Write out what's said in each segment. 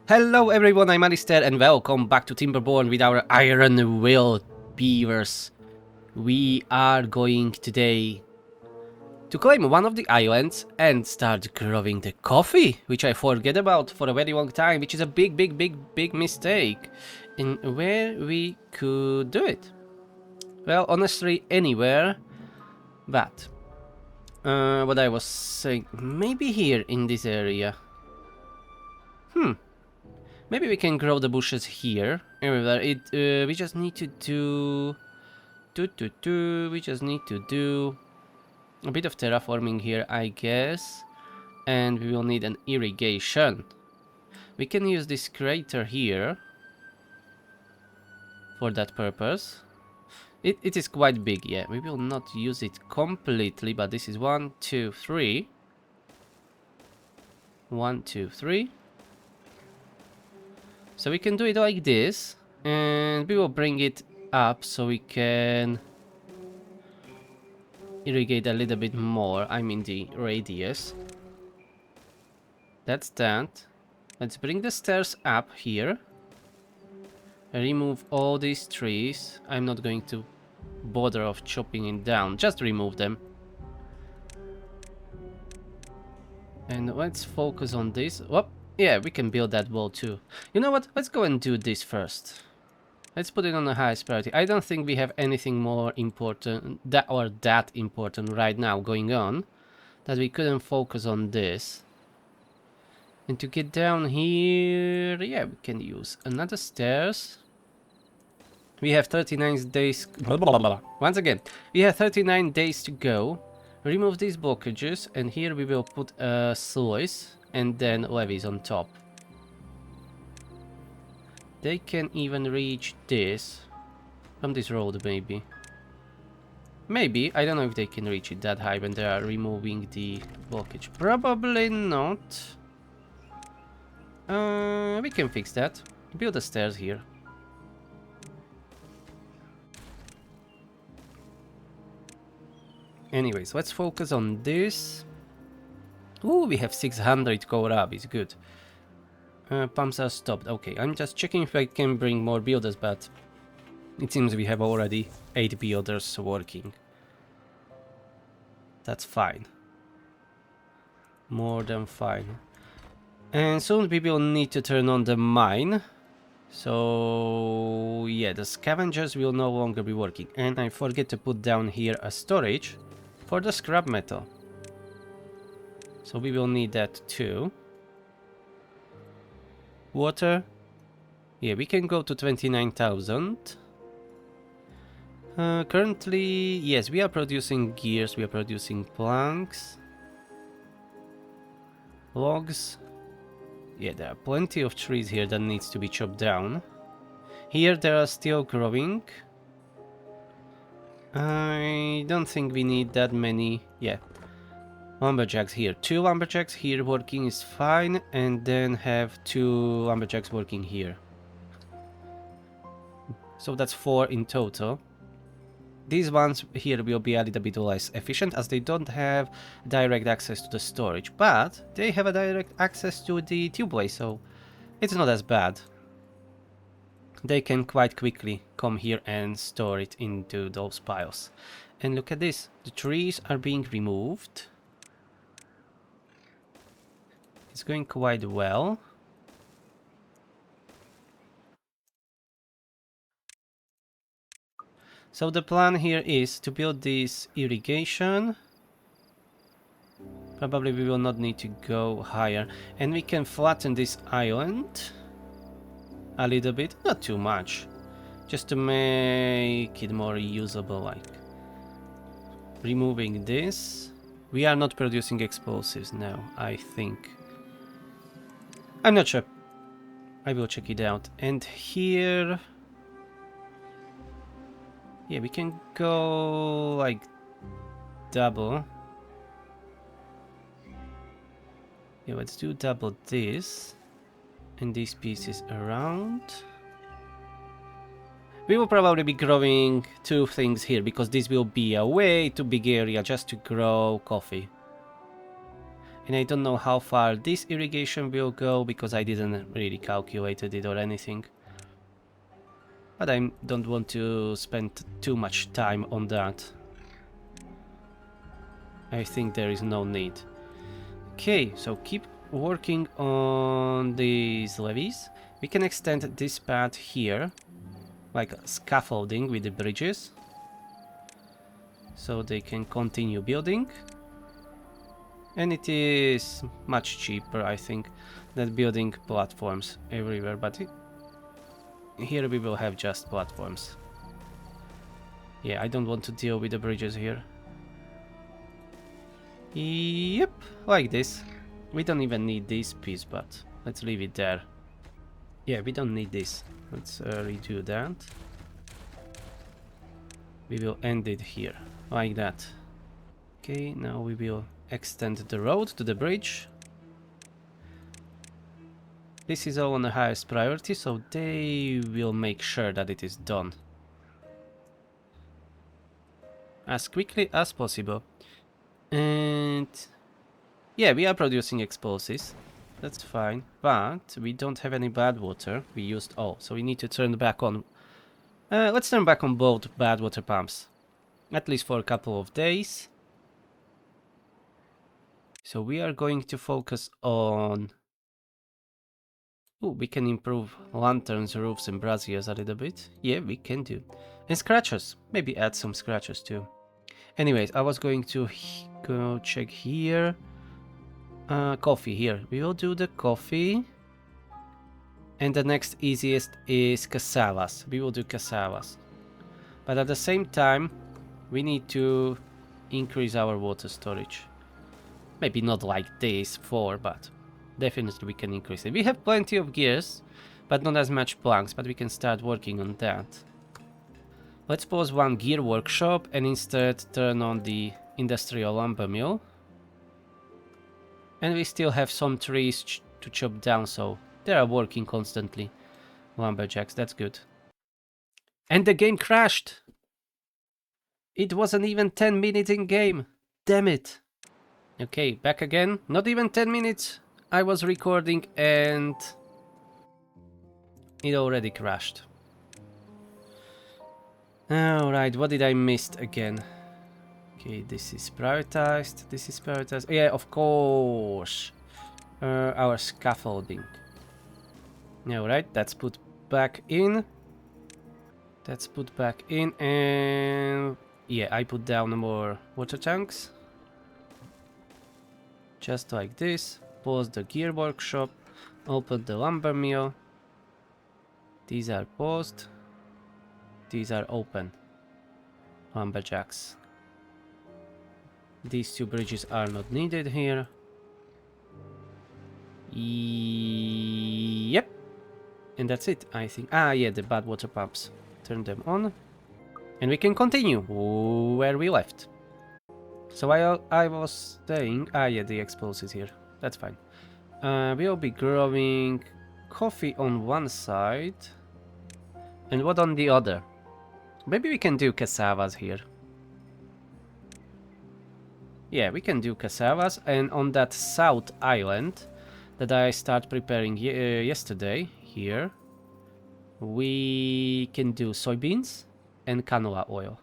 Hello everyone, I'm Alistair and welcome back to Timberborn with our Iron Will Beavers. We are going today to claim one of the islands and start growing the coffee, which I forget about for a very long time, which is a big mistake. And where we could do it? Well, honestly, anywhere, but what I was saying, maybe here in this area. Maybe we can grow the bushes here. Everywhere. We just need to do... We just need to do a bit of terraforming here, I guess. And we will need an irrigation. We can use this crater here for that purpose. It is quite big, yeah. We will not use it completely, but this is 1, 2, 3. 1, 2, 3. So we can do it like this, and we will bring it up so we can irrigate a little bit more. I mean the radius. That's that. Let's bring the stairs up here. Remove all these trees. I'm not going to bother of chopping it down. Just remove them. And let's focus on this. Whoop. Yeah, we can build that wall too. You know what? Let's go and do this first. Let's put it on the highest priority. I don't think we have anything more important that important right now going on that we couldn't focus on this. And to get down here, yeah, we can use another stairs. We have 39 days. Once again, we have 39 days to go. Remove these blockages, and here we will put sluice and then levees on top. They can even reach this from this road, maybe. Maybe, I don't know if they can reach it that high when they are removing the blockage. Probably not. We can fix that. Build the stairs here. Anyways, let's focus on this. Ooh, we have 600 kohlrabi, it's good. Pumps are stopped. Okay, I'm just checking if I can bring more builders, but it seems we have already 8 builders working. That's fine. More than fine. And soon we will need to turn on the mine. So yeah, the scavengers will no longer be working. And I forget to put down here a storage for the scrap metal. So we will need that too. Water. Yeah, we can go to 29,000. Currently, yes, we are producing gears, we are producing planks. Logs. Yeah, there are plenty of trees here that needs to be chopped down. Here they are still growing. I don't think we need that many. Yeah. Lumberjacks here. 2 lumberjacks here working is fine, and then have 2 lumberjacks working here. So that's 4 in total. These ones here will be a little bit less efficient as they don't have direct access to the storage, but they have a direct access to the tubeway, so it's not as bad. They can quite quickly come here and store it into those piles. And look at this, the trees are being removed. It's going quite well. So the plan here is to build this irrigation. Probably we will not need to go higher. And we can flatten this island a little bit, not too much. Just to make it more usable, like removing this. We are not producing explosives now, I think. I'm not sure. I will check it out. And here... yeah, we can go like double. Yeah, let's do double this. And these pieces around. We will probably be growing 2 things here, because this will be a way too big area just to grow coffee. And I don't know how far this irrigation will go because I didn't really calculated it or anything. But I don't want to spend too much time on that. I think there is no need. Okay, so keep working on these levees. We can extend this path here, like scaffolding with the bridges, so they can continue building. And it is much cheaper, I think, than building platforms everywhere, but here we will have just platforms. Yeah, I don't want to deal with the bridges here. Yep, like this. We don't even need this piece, but let's leave it there. Yeah, we don't need this. Let's redo that. We will end it here, like that. Okay, now we will extend the road to the bridge. This is all on the highest priority, so they will make sure that it is done as quickly as possible. And yeah, we are producing explosives. That's fine, but we don't have any bad water. We used all, so we need to turn back on. Let's turn back on both bad water pumps, at least for a couple of days. So we are going to focus on... Ooh, we can improve lanterns, roofs and braziers a little bit. Yeah, we can do. And scratchers. Maybe add some scratchers too. Anyways, I was going to go check here. Coffee here. We will do the coffee. And the next easiest is cassavas. We will do cassavas. But at the same time, we need to increase our water storage. Maybe not like this 4, but definitely we can increase it. We have plenty of gears, but not as much planks, but we can start working on that. Let's pause one gear workshop and instead turn on the industrial lumber mill. And we still have some trees to chop down, so they are working constantly. Lumberjacks, that's good. And the game crashed! It wasn't even 10 minutes in game. Damn it. Okay, back again. Not even 10 minutes. I was recording and it already crashed. Alright, what did I miss again? Okay, this is prioritized. This is prioritized. Yeah, of course. Our scaffolding. Alright, that's put back in. That's put back in, and yeah, I put down more water tanks. Just like this. Pause the gear workshop. Open the lumber mill. These are paused. These are open. Lumberjacks. These two bridges are not needed here. Yep. And that's it, I think. Ah, yeah, the bad water pumps. Turn them on. And we can continue where we left. So I was saying... Ah, yeah, the explosives here. That's fine. We'll be growing coffee on one side. And what on the other? Maybe we can do cassavas here. Yeah, we can do cassavas. And on that south island that I started preparing yesterday, here, we can do soybeans and canola oil.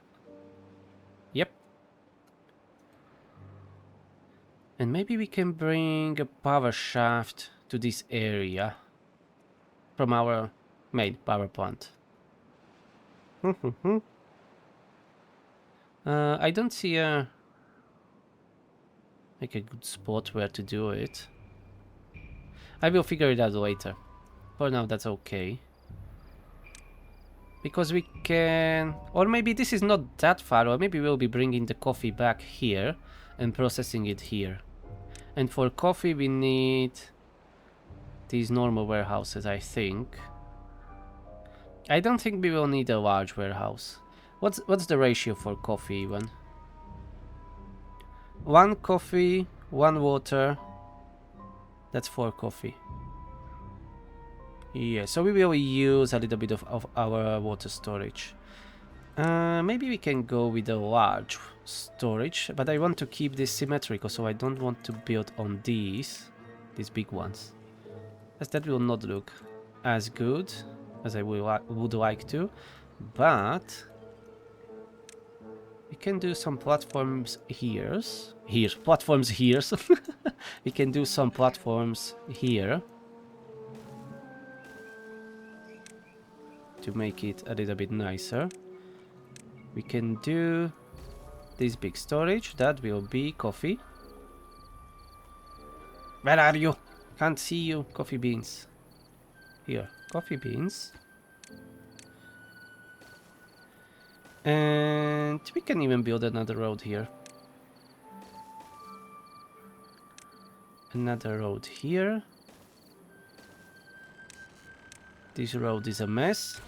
Yep. And maybe we can bring a power shaft to this area from our main power plant. I don't see a good spot where to do it. I will figure it out later. For now, that's okay. Because we can... Or maybe this is not that far, or maybe we'll be bringing the coffee back here and processing it here. And for coffee we need these normal warehouses, I think. I don't think we will need a large warehouse. What's the ratio for coffee even? 1 coffee, 1 water. That's 4 coffee. Yeah, so we will use a little bit of our water storage. Maybe we can go with a large storage, but I want to keep this symmetrical, so I don't want to build on these big ones, as that will not look as good as I would like to, but we can do some platforms here. Platforms here. We can do some platforms here to make it a little bit nicer. We can do this big storage. That will be coffee. Where are you? Can't see you. Coffee beans. Here, coffee beans. And we can even build another road here. Another road here. This road is a mess.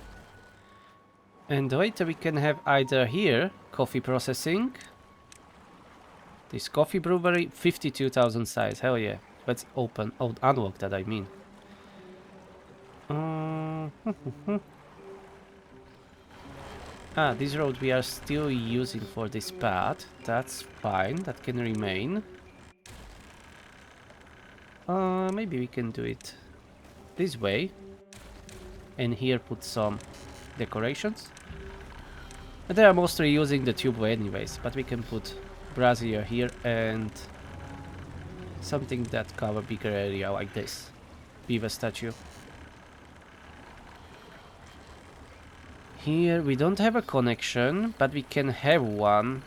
And later we can have either here coffee processing. This coffee brewery, 52,000 size. Hell yeah. Let's unlock that, I mean. This road we are still using for this path. That's fine. That can remain. Maybe we can do it this way. And here put some decorations. They are mostly using the tubeway anyways, but we can put brazier here and something that cover bigger area like this. Beaver statue. Here we don't have a connection, but we can have one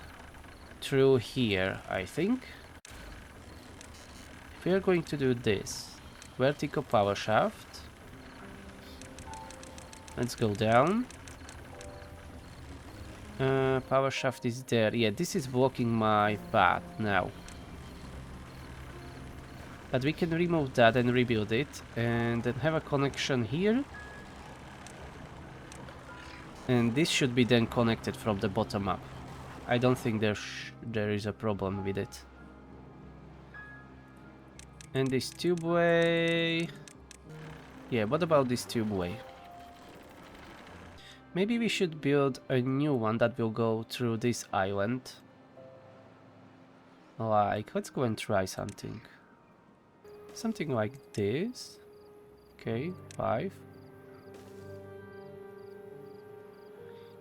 through here, I think. If we are going to do this, vertical power shaft. Let's go down. Power shaft is there. Yeah, this is blocking my path now. But we can remove that and rebuild it, and then have a connection here. And this should be then connected from the bottom up. I don't think there is a problem with it. And this tubeway... Yeah, what about this tubeway? Maybe we should build a new one that will go through this island. Like, let's go and try something. Something like this. Okay, 5.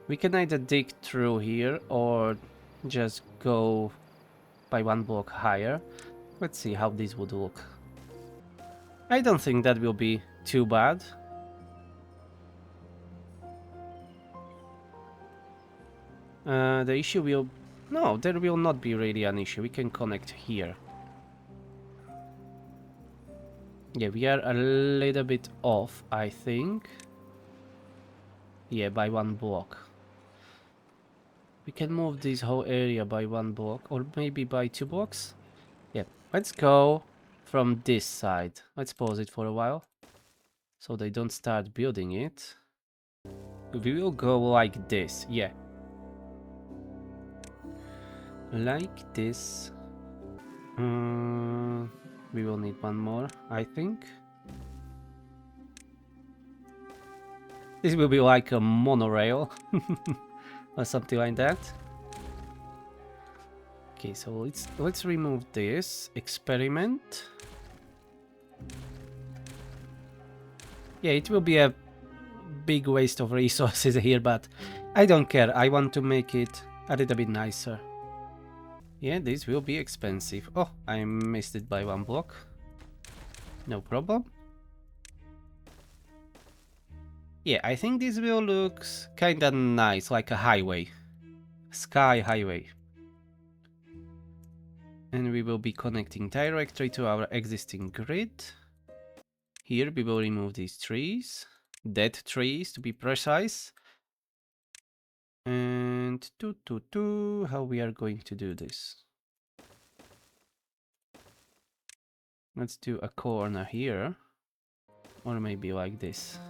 We can either dig through here or just go by one block higher. Let's see how this would look. I don't think that will be too bad. The issue will... No, there will not be really an issue. We can connect here. Yeah, we are a little bit off, I think. Yeah, by one block. We can move this whole area by one block, or maybe by 2 blocks. Yeah, let's go from this side. Let's pause it for a while, so they don't start building it. We will go like this, yeah. Like this. We will need one more, I think. This will be like a monorail. Or something like that. Okay, so let's remove this experiment. Yeah, it will be a big waste of resources here, but I don't care. I want to make it a little bit nicer. Yeah, this will be expensive. Oh, I missed it by one block. No problem. Yeah, I think this will look kinda nice, like a highway. Sky highway. And we will be connecting directly to our existing grid. Here we will remove these trees. Dead trees, to be precise. And how we are going to do this? Let's do a corner here. Or maybe like this.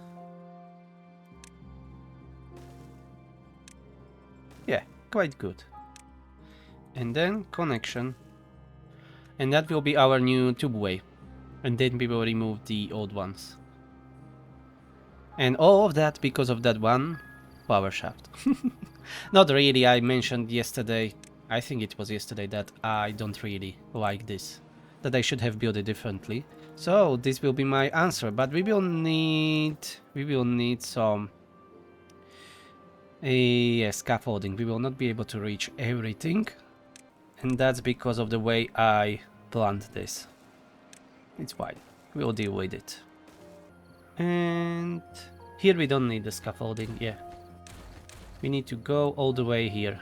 Yeah, quite good. And then connection. And that will be our new tubeway. And then we will remove the old ones. And all of that because of that one power shaft. Not really, I mentioned yesterday, I think it was yesterday, that I don't really like this. That I should have built it differently. So this will be my answer, but we will need some scaffolding. We will not be able to reach everything, and that's because of the way I planned this. It's fine, we'll deal with it. And here we don't need the scaffolding, yeah. We need to go all the way here,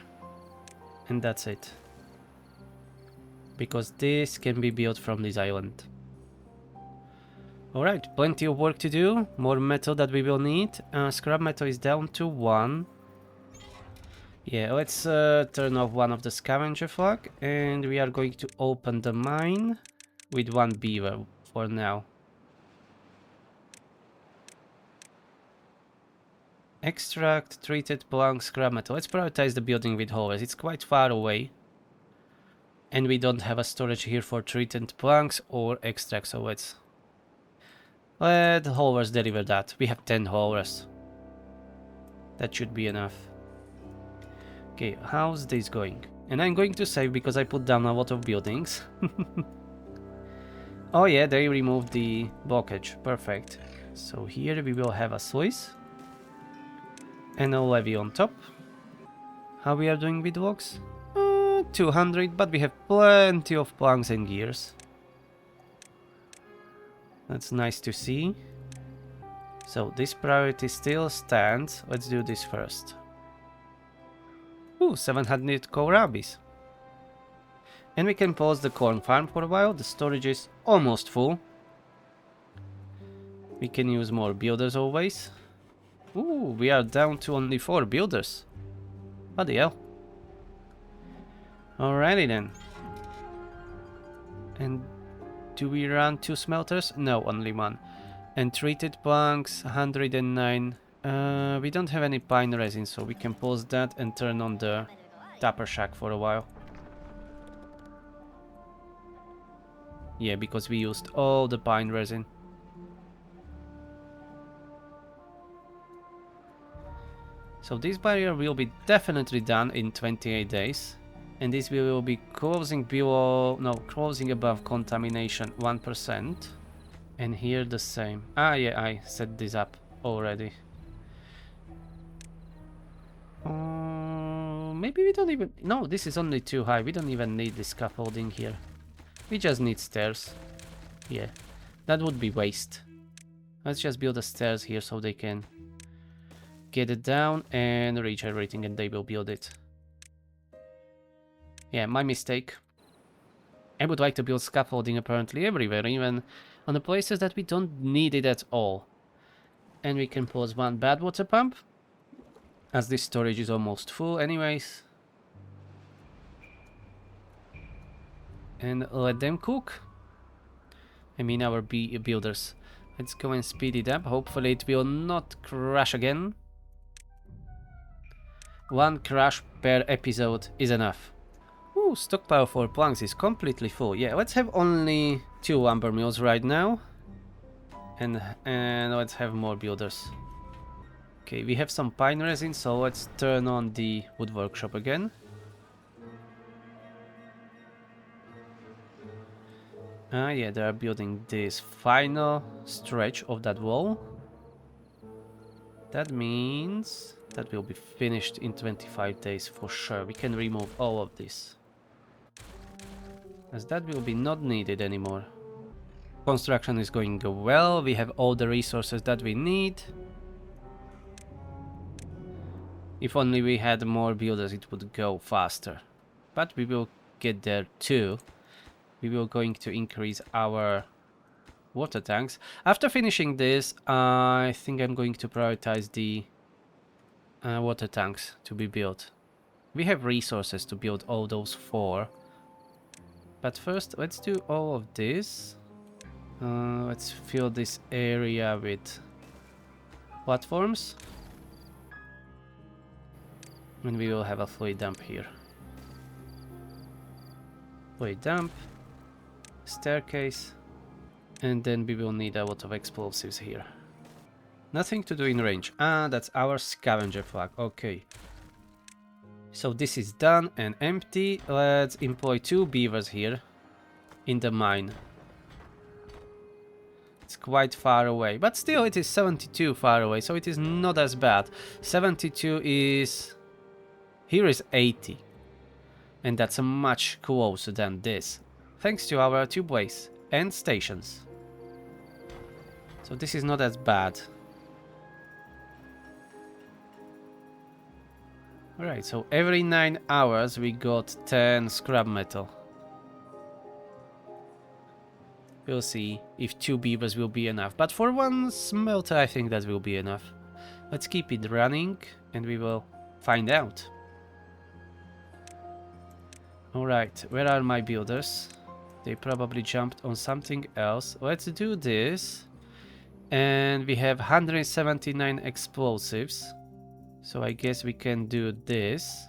and that's it. Because this can be built from this island. Alright, plenty of work to do. More metal that we will need. Scrap metal is down to 1. Yeah, let's turn off one of the scavenger flag. And we are going to open the mine with 1 beaver for now. Extract, treated plank, scrap metal. Let's prioritize the building with haulers. It's quite far away. And we don't have a storage here for treated planks or extract, so let's... Let the haulers deliver that. We have 10 haulers. That should be enough. Okay, how's this going? And I'm going to save because I put down a lot of buildings. Oh yeah, they removed the blockage. Perfect. So here we will have a sluice. And a levee on top. How we are doing with logs? 200, but we have plenty of planks and gears. That's nice to see. So this priority still stands. Let's do this first. Ooh, 700 kohlrabies. And we can pause the corn farm for a while. The storage is almost full. We can use more builders always. Ooh, we are down to only 4 builders. What the hell? Alrighty then. And do we run 2 smelters? No, only 1. And treated planks, 109. We don't have any pine resin, so we can pause that and turn on the tapper shack for a while. Yeah, because we used all the pine resin. So this barrier will be definitely done in 28 days. And this will be closing below, no, closing above contamination 1%. And here the same. Ah yeah, I set this up already. Maybe we don't even... No, this is only too high. We don't even need the scaffolding here. We just need stairs. Yeah, that would be waste. Let's just build the stairs here so they can get it down and reach everything, and they will build it. Yeah, my mistake. I would like to build scaffolding apparently everywhere, even on the places that we don't need it at all. And we can pause 1 bad water pump, as this storage is almost full anyways. And let them cook. I mean our builders. Let's go and speed it up. Hopefully it will not crash again. 1 crash per episode is enough. Ooh, stockpile for planks is completely full. Yeah, let's have only 2 lumber mills right now. And let's have more builders. Okay, we have some pine resin, so let's turn on the wood workshop again. Ah, yeah, they are building this final stretch of that wall. That means that will be finished in 25 days for sure. We can remove all of this, as that will be not needed anymore. Construction is going well. We have all the resources that we need. If only we had more builders, it would go faster. But we will get there too. We will going to increase our water tanks. After finishing this, I think I'm going to prioritize the water tanks to be built. We have resources to build all those 4. But first, let's do all of this. Let's fill this area with platforms. And we will have a fluid dump here. Fluid dump. Staircase. And then we will need a lot of explosives here. Nothing to do in range. Ah, that's our scavenger flag. Okay. So this is done and empty. Let's employ 2 beavers here in the mine. It's quite far away, but still it is 72 far away, so it is not as bad. 72 is... Here is 80. And that's much closer than this. Thanks to our tubeways and stations. So this is not as bad. Alright, so every 9 hours we got 10 scrap metal. We'll see if 2 beavers will be enough. But for 1 smelter I think that will be enough. Let's keep it running and we will find out. Alright, where are my builders? They probably jumped on something else. Let's do this. And we have 179 explosives. So I guess we can do this.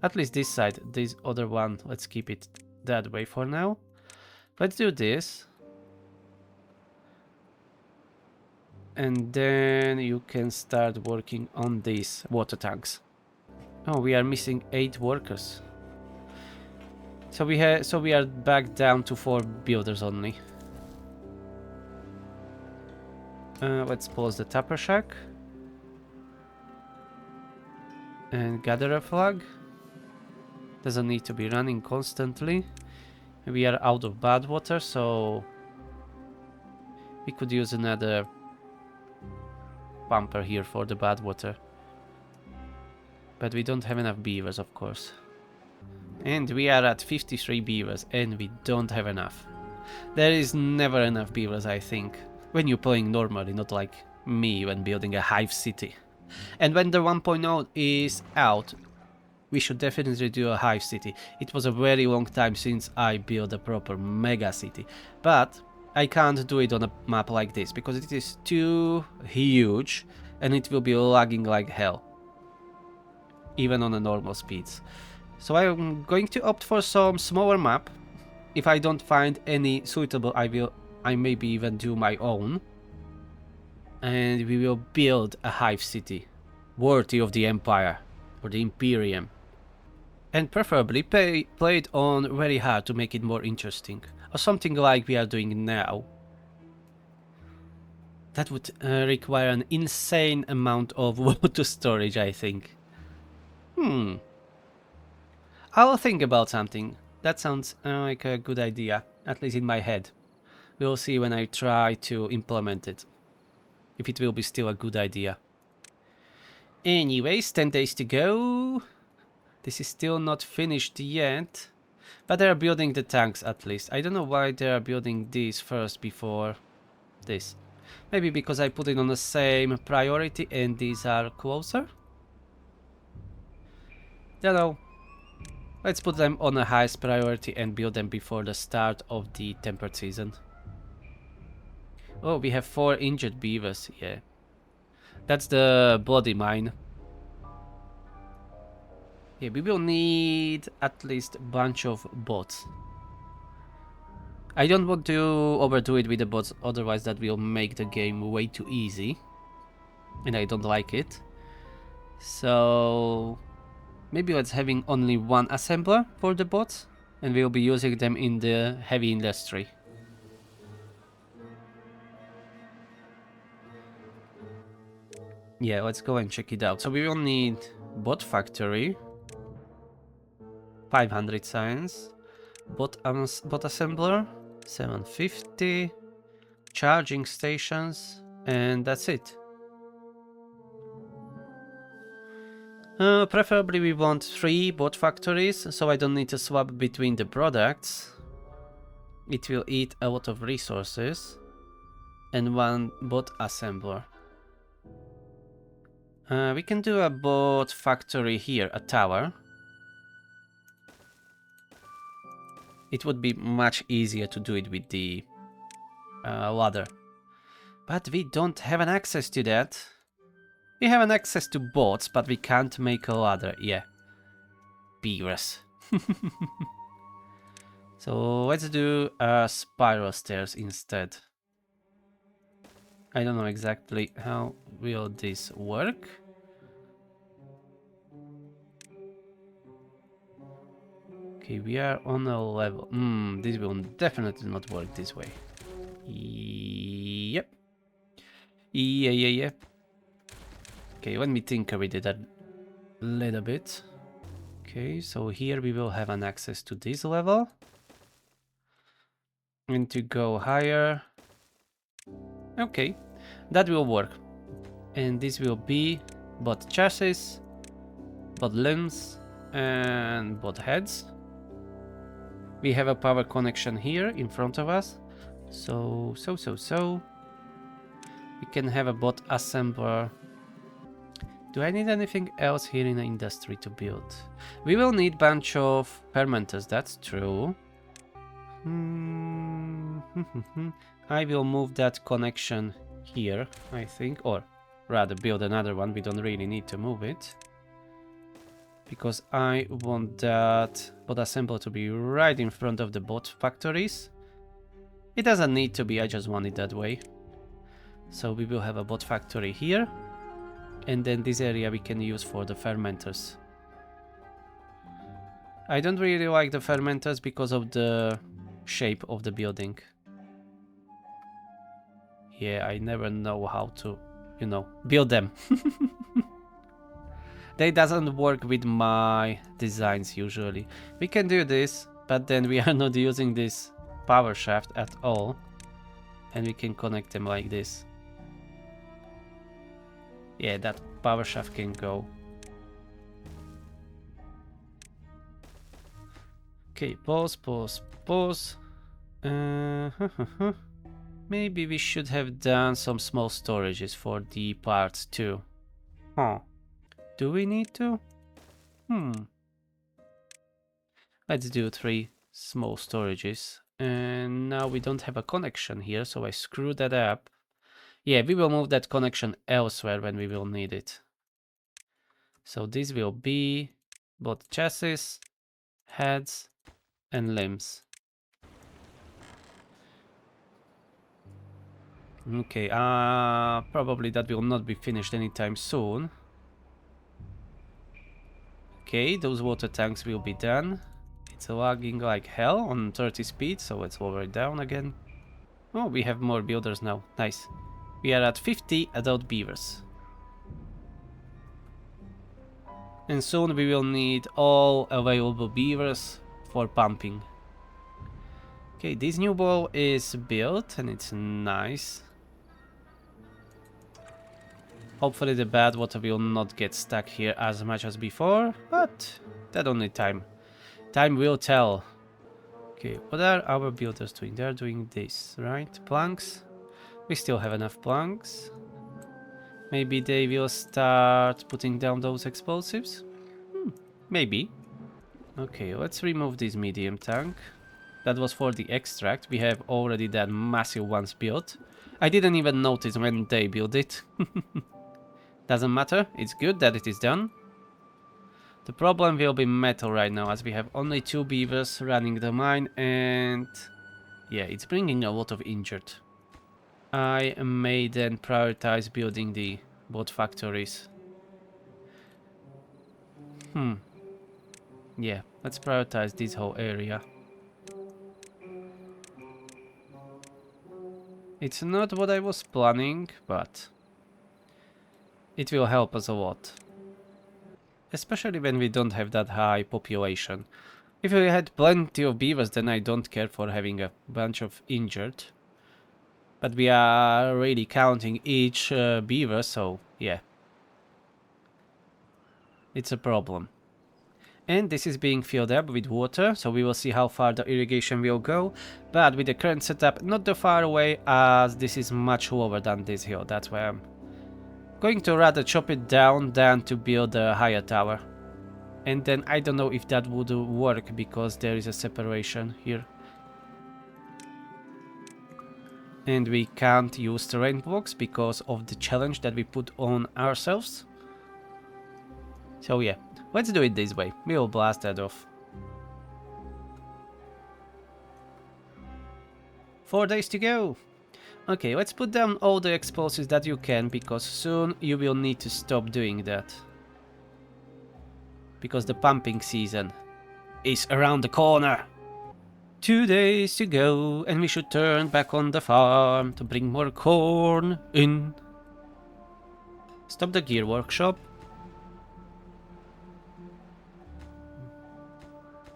At least this side. This other one, let's keep it that way for now. Let's do this. And then you can start working on these water tanks. Oh, we are missing 8 workers. So we are back down to 4 builders only. Let's pause the tapper shack. And gather a flag. Doesn't need to be running constantly. We are out of bad water, so we could use another pumper here for the bad water. But we don't have enough beavers, of course. And we are at 53 beavers, and we don't have enough. There is never enough beavers, I think. When you're playing normally, not like me when building a hive city. And when the 1.0 is out, we should definitely do a hive city. It was a very long time since I built a proper mega city. But I can't do it on a map like this, because it is too huge and it will be lagging like hell. Even on the normal speeds. So I'm going to opt for some smaller map. If I don't find any suitable, I maybe even do my own. And we will build a hive city worthy of the Empire or the Imperium. And preferably play it on very hard to make it more interesting. Or something like we are doing now. That would require an insane amount of water storage, I think. I'll think about something. That sounds like a good idea, at least in my head. We'll see when I try to implement it. If it will be still a good idea. Anyways, 10 days to go. This is still not finished yet. But they are building the tanks at least. I don't know why they are building these first before this. Maybe because I put it on the same priority and these are closer? Don't know. Let's put them on the highest priority and build them before the start of the temperate season. Oh, we have 4 injured beavers, yeah. That's the bloody mine. Yeah, we will need at least a bunch of bots. I don't want to overdo it with the bots, otherwise that will make the game way too easy. And I don't like it. So maybe let's having only 1 assembler for the bots. And we'll be using them in the heavy industry. Yeah, let's go and check it out. So we will need bot factory, 500 science, bot assembler, 750, charging stations, and that's it. Preferably we want 3 bot factories, so I don't need to swap between the products. It will eat a lot of resources, and 1 bot assembler. We can do a bot factory here, a tower. It would be much easier to do it with the ladder. But we don't have an access to that. We have an access to bots, but we can't make a ladder. Yeah. Beavers. So let's do spiral stairs instead. I don't know exactly how will this work. Okay, we are on a level. This will definitely not work this way. Yep. Yeah. Okay, let me tinker with it a little bit. Okay, so here we will have an access to this level. And to go higher. Okay, that will work. And this will be both chassis, both limbs, and both heads. We have a power connection here in front of us. So. We can have a bot assembler. Do I need anything else here in the industry to build? We will need bunch of fermenters, that's true. I will move that connection here, I think, or rather build another one. We don't really need to move it, because I want that bot assembler to be right in front of the bot factories. It doesn't need to be, I just want it that way. So we will have a bot factory here, and then this area we can use for the fermenters. I don't really like the fermenters because of the shape of the building. Yeah, I never know how to, build them. They doesn't work with my designs usually. We can do this, but then we are not using this power shaft at all. And we can connect them like this. Yeah, that power shaft can go. Okay, pause. Maybe we should have done some small storages for the parts too. Huh. Do we need to? Let's do 3 small storages. And now we don't have a connection here, so I screwed that up. Yeah, we will move that connection elsewhere when we will need it. So this will be both chassis, heads, and limbs. Okay, probably that will not be finished anytime soon. Okay, those water tanks will be done. It's lagging like hell on 30 speed, so let's lower it down again. Oh, we have more builders now. Nice. We are at 50 adult beavers. And soon we will need all available beavers for pumping. Okay, this new bowl is built and it's nice. Hopefully the bad water will not get stuck here as much as before, but that only time. Time will tell. Okay, what are our builders doing? They're doing this, right? Planks. We still have enough planks. Maybe they will start putting down those explosives? Maybe. Okay, let's remove this medium tank. That was for the extract. We have already that massive ones built. I didn't even notice when they built it. Doesn't matter, it's good that it is done. The problem will be metal right now, as we have only 2 beavers running the mine, and yeah, it's bringing a lot of injured. I may then prioritize building the bot factories. Yeah, let's prioritize this whole area. It's not what I was planning, but it will help us a lot. Especially when we don't have that high population. If we had plenty of beavers, then I don't care for having a bunch of injured. But we are really counting each beaver, so yeah. It's a problem. And this is being filled up with water, so we will see how far the irrigation will go. But with the current setup, not too far away, as this is much lower than this hill. That's why I'm going to rather chop it down than to build a higher tower. And then I don't know if that would work, because there is a separation here. And we can't use terrain blocks because of the challenge that we put on ourselves. So yeah, let's do it this way. We will blast that off. 4 days to go. Okay, let's put down all the explosives that you can, because soon you will need to stop doing that. Because the pumping season is around the corner. 2 days to go, and we should turn back on the farm to bring more corn in. Stop the gear workshop.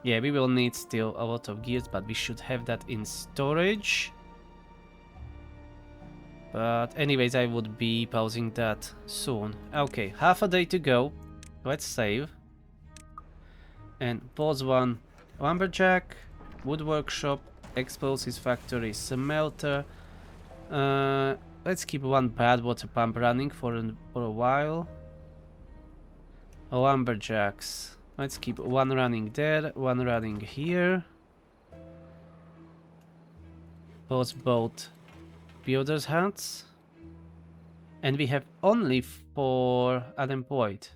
Yeah, we will need still a lot of gears, but we should have that in storage. But anyways, I would be pausing that soon. Okay, half a day to go. Let's save. And pause one. Lumberjack, wood workshop, explosives factory, smelter. Let's keep one bad water pump running for a while. Lumberjacks. Let's keep one running there, one running here. Pause both builders' huts. And we have only 4 unemployed.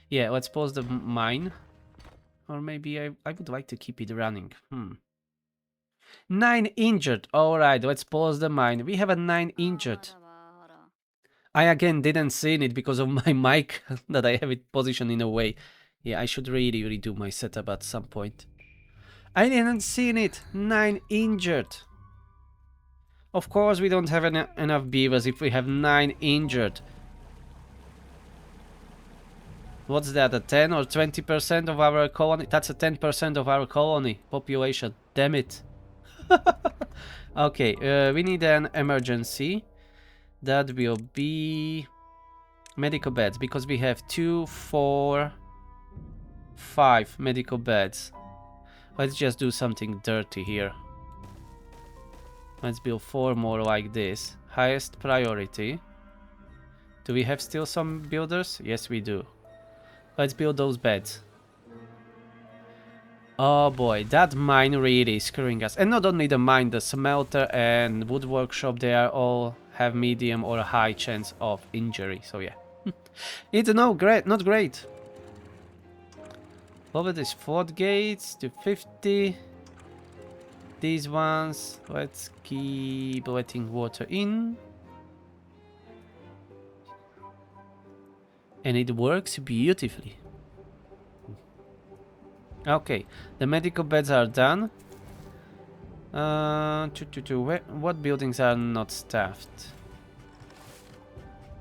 Yeah, let's pause the mine. Or maybe I would like to keep it running. 9 injured. Alright, let's pause the mine. We have a 9 injured. I again didn't see it because of my mic, that I have it positioned in a way. Yeah, I should really redo my setup at some point. I didn't see it. 9 injured. Of course we don't have enough beavers if we have 9 injured. What's that, a 10 or 20% of our colony? That's a 10% of our colony population. Damn it. Okay, we need an emergency. That will be medical beds, because we have 2, 4, 5 medical beds. Let's just do something dirty here. Let's build 4 more like this. Highest priority. Do we have still some builders? Yes, we do. Let's build those beds. Oh boy, that mine really is screwing us. And not only the mine, the smelter and wood workshop, they are all have medium or a high chance of injury. So yeah, it's not great. Over this fort gates to 50. These ones, let's keep letting water in. And it works beautifully. Okay, the medical beds are done. What buildings are not staffed?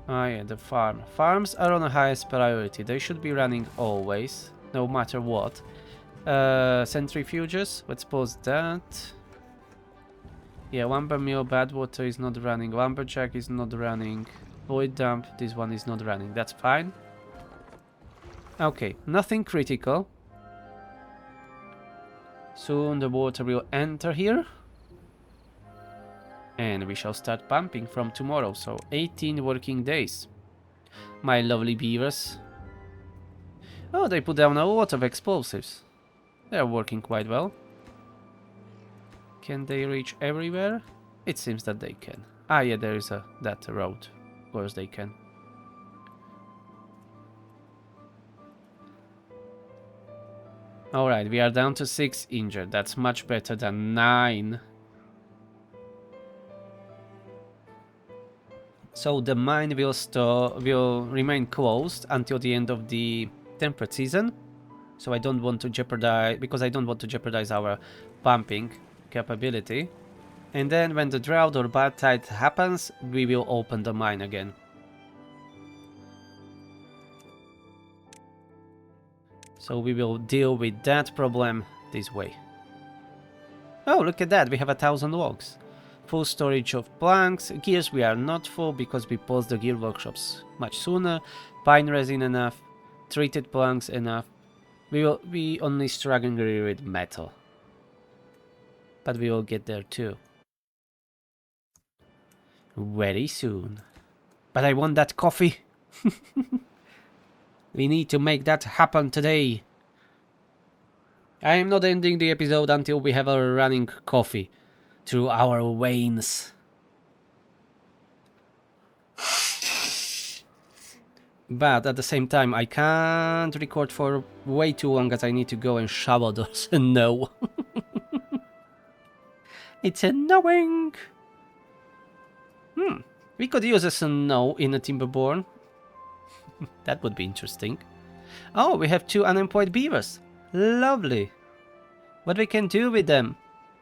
Oh yeah, the farm. Farms are on the highest priority. They should be running always, no matter what. Centrifuges, let's pause that. Yeah, lumber mill, bad water is not running. Lumberjack is not running. Void dump, this one is not running. That's fine. Okay, nothing critical. Soon the water will enter here. And we shall start pumping from tomorrow, so 18 working days. My lovely beavers. Oh, they put down a lot of explosives. They are working quite well. Can they reach everywhere? It seems that they can. Ah yeah, there is that road. Of course they can. Alright, we are down to 6 injured. That's much better than 9. So the mine will remain closed until the end of the temperate season. So I don't want to jeopardize, because I don't want to jeopardize our pumping capability. And then when the drought or bad tide happens, we will open the mine again. So we will deal with that problem this way. Oh, look at that, we have 1,000 logs. Full storage of planks. Gears we are not full because we paused the gear workshops much sooner. Pine resin enough. Treated planks enough. We will be only struggling with metal. But we will get there too. Very soon. But I want that coffee. We need to make that happen today. I am not ending the episode until we have a running coffee through our veins. But at the same time, I can't record for way too long as I need to go and shovel those. No. It's annoying. We could use a snow in a Timberborn. That would be interesting. Oh, we have 2 unemployed beavers. Lovely. What we can do with them?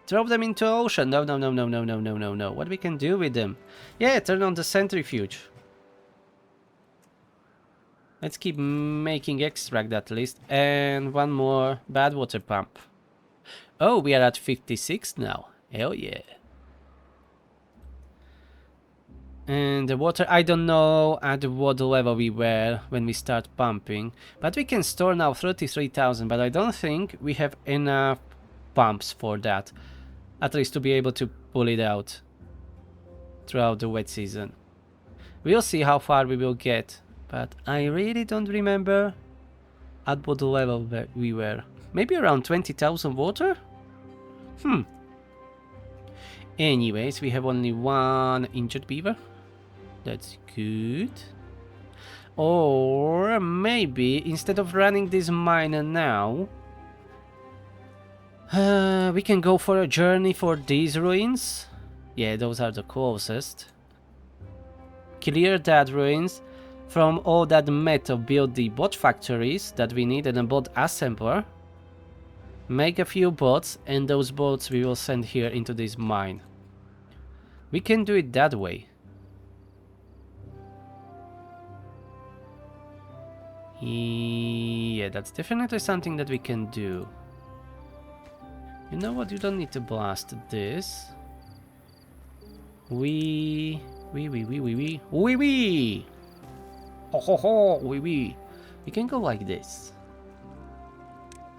Drop them into ocean. No, no, no, no, no, no, no, no, no. What we can do with them? Yeah, turn on the centrifuge. Let's keep making extract at least. And 1 more bad water pump. Oh, we are at 56 now. Hell yeah. And the water, I don't know at what level we were when we start pumping. But we can store now 33,000. But I don't think we have enough pumps for that. At least to be able to pull it out throughout the wet season. We'll see how far we will get. But I really don't remember at what level we were. Maybe around 20,000 water? Anyways, we have only 1 injured beaver. That's good. Or maybe instead of running this miner now, we can go for a journey for these ruins. Yeah, those are the closest. Clear that ruins from all that metal, build the bot factories that we need and a bot assembler. Make a few bots, and those bots we will send here into this mine. We can do it that way. Yeah, that's definitely something that we can do. You know what? You don't need to blast this. We. Ho ho ho, we can go like this.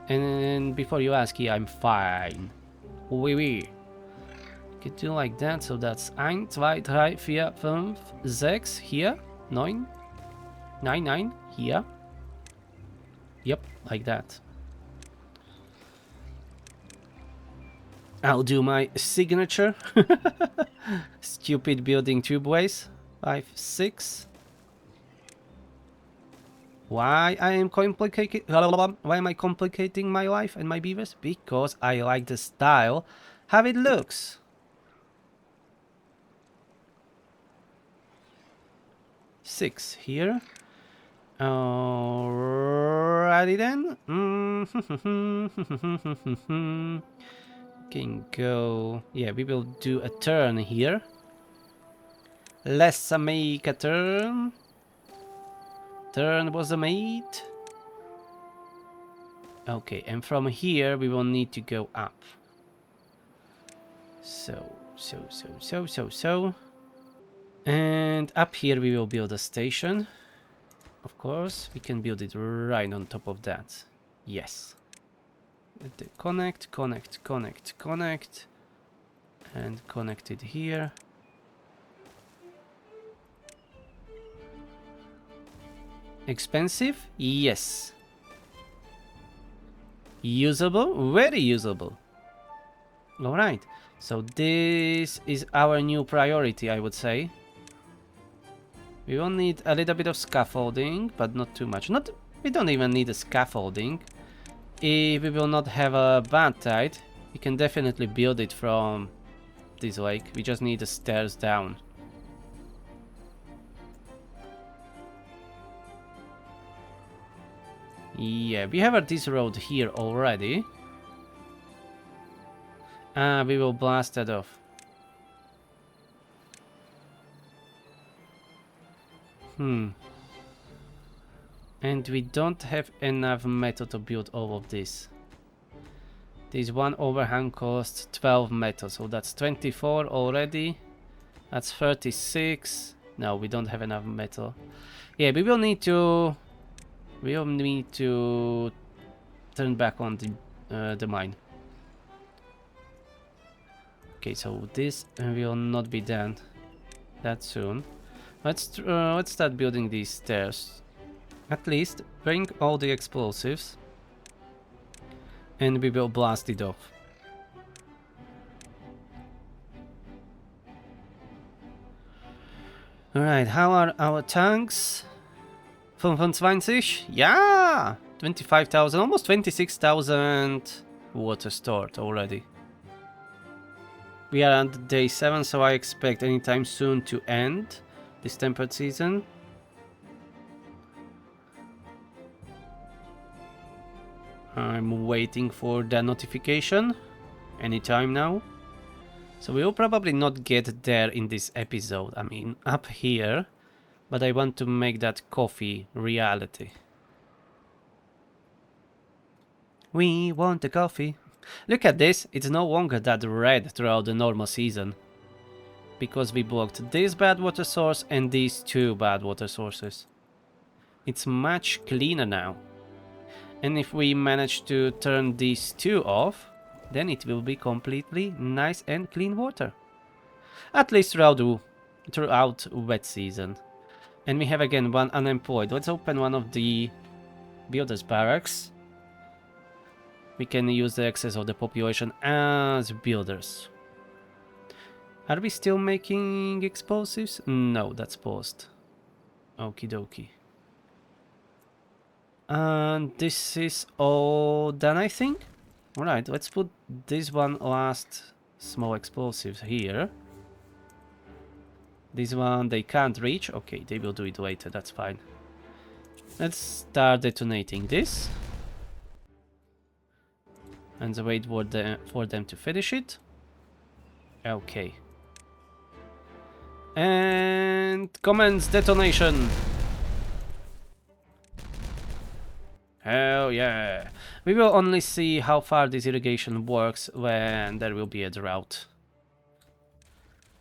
And before you ask, yeah, I'm fine. We could do like that, so that's 1, 2, 3, 4, 5, 6 here, 9, 9 here. Yep, like that. I'll do my signature. Stupid building tubeways. 5, 6. Why I am complicating? Why am I complicating my life and my beavers? Because I like the style, how it looks. 6 here. Alrighty then. Can go. Yeah, we will do a turn here. Let's make a turn. Turn was made. Okay, and from here we will need to go up. So. And up here we will build a station. Of course, we can build it right on top of that. Yes. Connect. And connect it here. Expensive? Yes. Usable? Very usable. Alright, so this is our new priority, I would say. We will need a little bit of scaffolding, but not too much. We don't even need a scaffolding. If we will not have a bad tide, we can definitely build it from this lake. We just need the stairs down. Yeah, we have this road here already. We will blast that off. And we don't have enough metal to build all of this. This one overhang costs 12 metal, so that's 24 already. That's 36. No, we don't have enough metal. Yeah, we will need to turn back on the mine. Okay, so this will not be done that soon. Let's start building these stairs. At least bring all the explosives, and we will blast it off. Alright, how are our tanks? 25? Yeah! 25,000, almost 26,000 water stored already. We are on day 7, so I expect anytime soon to end this temperate season. I'm waiting for the notification anytime now. So we will probably not get there in this episode. I mean, up here. But I want to make that coffee reality. We want the coffee. Look at this. It's no longer that red throughout the normal season. Because we blocked this bad water source and these 2 bad water sources. It's much cleaner now. And if we manage to turn these 2 off, then it will be completely nice and clean water. At least throughout wet season. And we have again 1 unemployed. Let's open one of the builders' barracks. We can use the excess of the population as builders. Are we still making explosives? No, that's paused. Okie dokie. And this is all done, I think. Alright, let's put this one last small explosives here. This one they can't reach. Okay, they will do it later, that's fine. Let's start detonating this. And wait for them to finish it. Okay. And commence detonation. Hell yeah. We will only see how far this irrigation works when there will be a drought.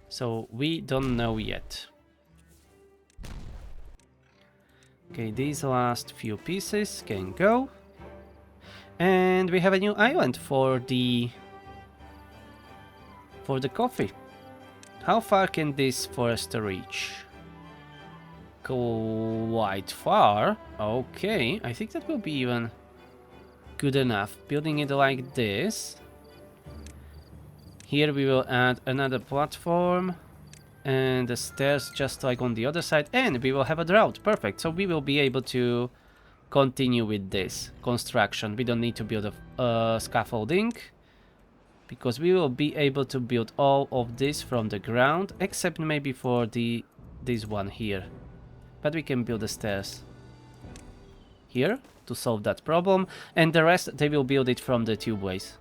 So we don't know yet. Okay, these last few pieces can go. And we have a new island for the coffee. How far can this forester reach? Quite far. Okay, I think that will be even good enough. Building it like this. Here we will add another platform and the stairs just like on the other side, and we will have a drought. Perfect. So we will be able to continue with this construction. We don't need to build a scaffolding because we will be able to build all of this from the ground, except maybe for this one here. But we can build the stairs here to solve that problem, and the rest they will build it from the tubeways.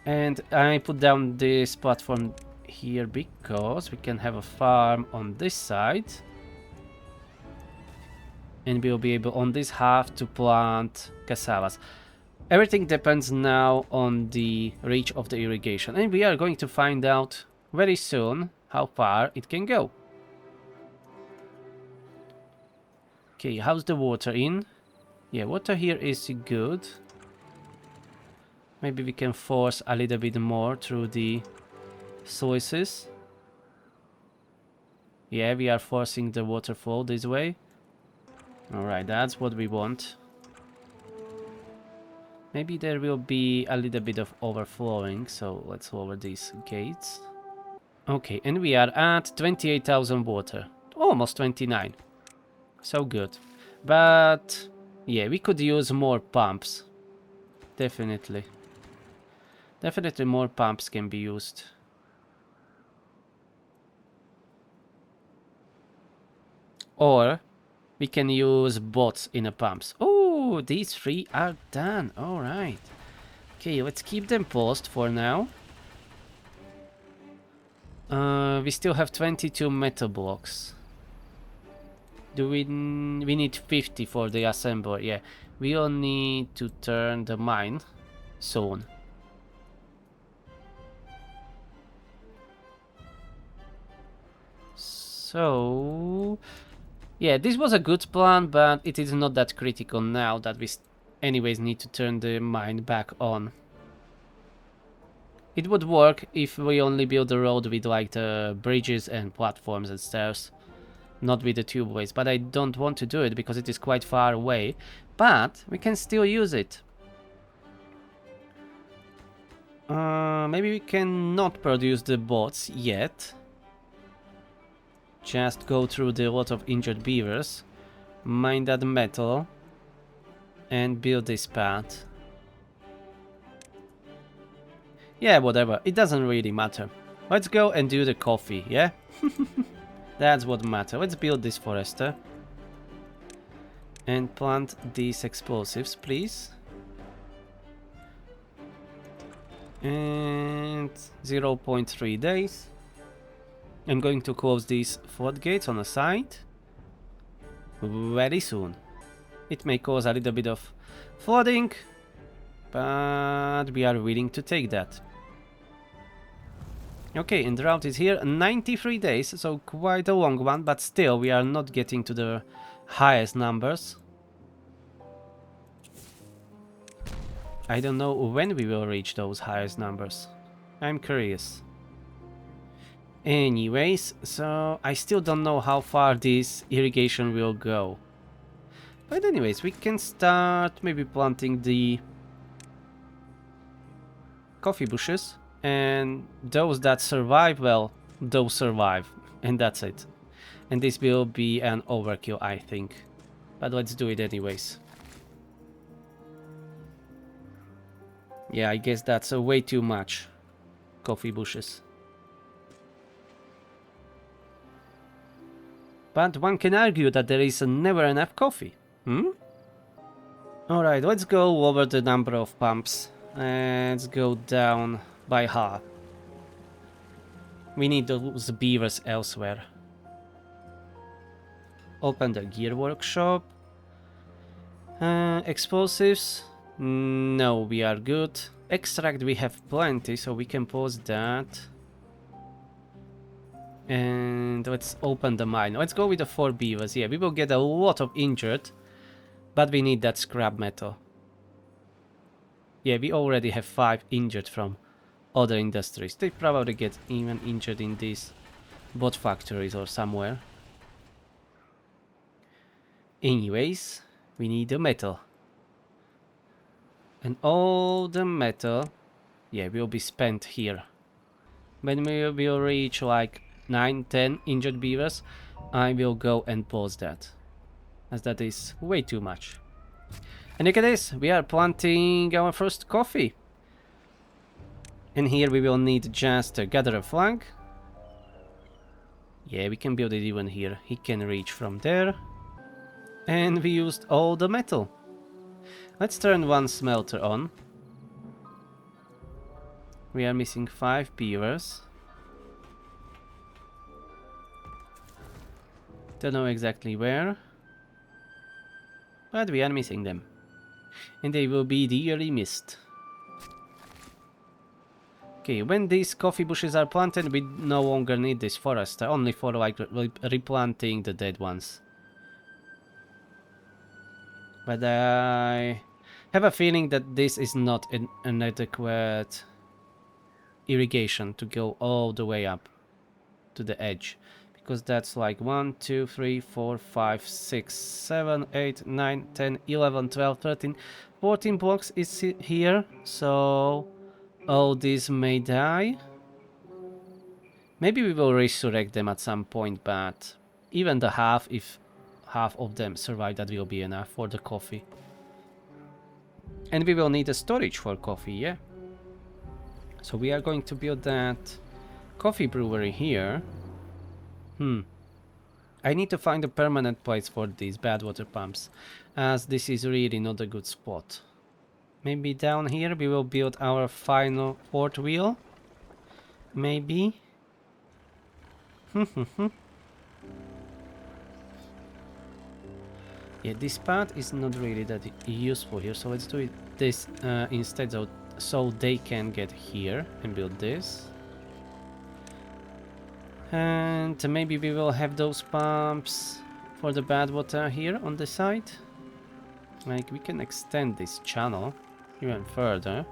And I put down this platform here because we can have a farm on this side. And we'll be able on this half to plant cassavas. Everything depends now on the reach of the irrigation. And we are going to find out very soon how far it can go. Okay, how's the water in? Yeah, water here is good. Maybe we can force a little bit more through the sluices. Yeah, we are forcing the water flow this way. Alright, that's what we want. Maybe there will be a little bit of overflowing, so let's lower these gates. Okay, and we are at 28,000 water. Almost 29. So good. But yeah, we could use more pumps. Definitely. Definitely more pumps can be used. Or we can use bots in the pumps. Oh, these 3 are done. Alright. Okay, let's keep them paused for now. We still have 22 metal blocks. Do we need 50 for the assembler? Yeah, we will need to turn the mine soon. So yeah, this was a good plan, but it is not that critical now that we anyways need to turn the mine back on. It would work if we only build the road with like the bridges and platforms and stairs, not with the tubeways, but I don't want to do it because it is quite far away, but we can still use it. Maybe we cannot produce the bots yet. Just go through the lot of injured beavers, mine that metal, and build this path. Yeah, whatever. It doesn't really matter. Let's go and do the coffee, yeah? That's what matters. Let's build this forester. And plant these explosives, please. And 0.3 days. I'm going to close these floodgates on the side very soon. It may cause a little bit of flooding, but we are willing to take that. Okay, and drought is here, 93 days, so quite a long one, but still we are not getting to the highest numbers. I don't know when we will reach those highest numbers. I'm curious. Anyways, so I still don't know how far this irrigation will go. But anyways, we can start maybe planting the coffee bushes. And those that survive, well, those survive. And that's it. And this will be an overkill, I think. But let's do it anyways. Yeah, I guess that's way too much. Coffee bushes. But one can argue that there is never enough coffee. Alright, let's go over the number of pumps. Let's go down by half. We need those beavers elsewhere. Open the gear workshop. Explosives. No, we are good. Extract we have plenty, so we can pause that. And let's open the mine. Let's go with the 4 beavers. Yeah, we will get a lot of injured, but we need that scrap metal. Yeah, we already have 5 injured from other industries. They probably get even injured in these bot factories or somewhere. Anyways, we need the metal. And all the metal, yeah, will be spent here. When we will reach like 9-10 injured beavers, I will go and pause that, as that is way too much. And look at this, we are planting our first coffee. And here we will need just to gather a flag. Yeah, we can build it even here. He can reach from there. And we used all the metal. Let's turn one smelter on. We are missing 5 beavers. Don't know exactly where, but we are missing them. And they will be dearly missed. Okay, when these coffee bushes are planted, we no longer need this forest, only for like replanting the dead ones. But I have a feeling that this is not an adequate irrigation to go all the way up to the edge. Because that's like 1, 2, 3, 4, 5, 6, 7, 8, 9, 10, 11, 12, 13, 14 blocks is here. So all these may die. Maybe we will resurrect them at some point, but even the half, if half of them survive, that will be enough for the coffee. And we will need a storage for coffee, yeah? So we are going to build that coffee brewery here. I need to find a permanent place for these bad water pumps, as this is really not a good spot. Maybe down here we will build our final 4th wheel. Maybe. Yeah, this path is not really that useful here, so let's do it this instead, so they can get here and build this. And maybe we will have those pumps for the bad water here on the side. Like, we can extend this channel even further.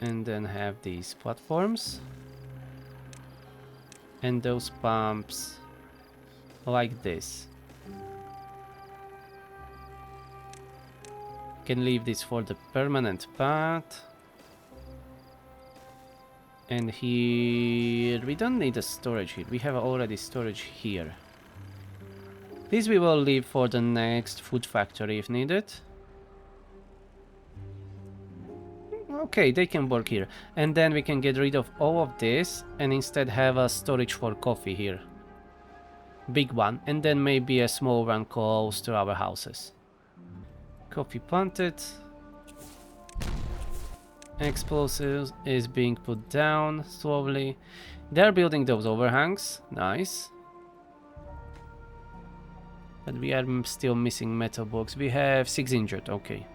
And then have these platforms. And those pumps like this. Can leave this for the permanent path. And here we don't need a storage here. We have already storage here. This we will leave for the next food factory if needed. Okay, they can work here. And then we can get rid of all of this and instead have a storage for coffee here. Big one. And then maybe a small one close to our houses. Coffee planted. Explosives is being put down slowly. They're building those overhangs. Nice. But we are still missing metal blocks. We have 6 injured. Okay.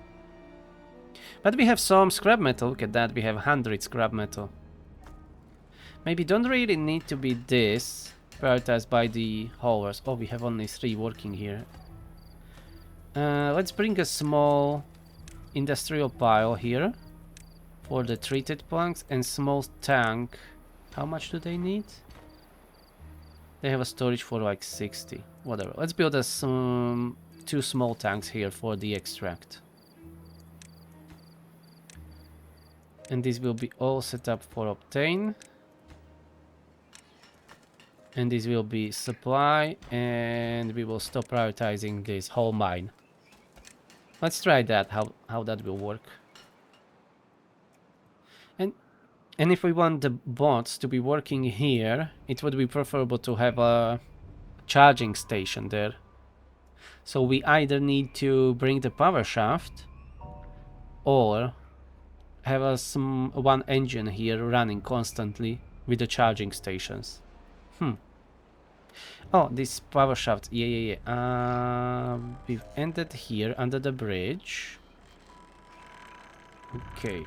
But we have some scrap metal. Look at that. We have 100 scrap metal. Maybe don't really need to be this prioritized by the haulers. Oh, we have only 3 working here. Let's bring a small industrial pile here for the treated planks and small tank. How much do they need? They have a storage for like 60. Whatever. Let's build us 2 small tanks here for the extract. And this will be all set up for obtain. And this will be supply, and we will stop prioritizing this whole mine. Let's try that, how that will work. And if we want the bots to be working here, it would be preferable to have a charging station there. So we either need to bring the power shaft or have one engine here running constantly with the charging stations. Oh, this power shaft. Yeah. We've ended here under the bridge. Okay.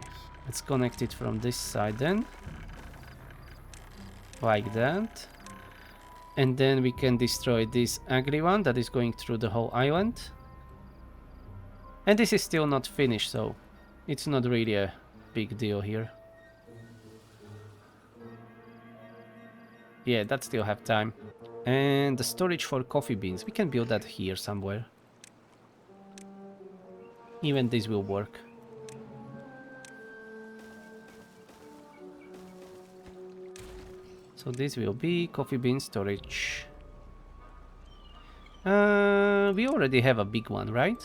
Let's connect it from this side then. Like that. And then we can destroy this ugly one that is going through the whole island. And this is still not finished, so it's not really a big deal here. Yeah, that still have time. And the storage for coffee beans. We can build that here somewhere. Even this will work. So this will be coffee bean storage. We already have a big one, right?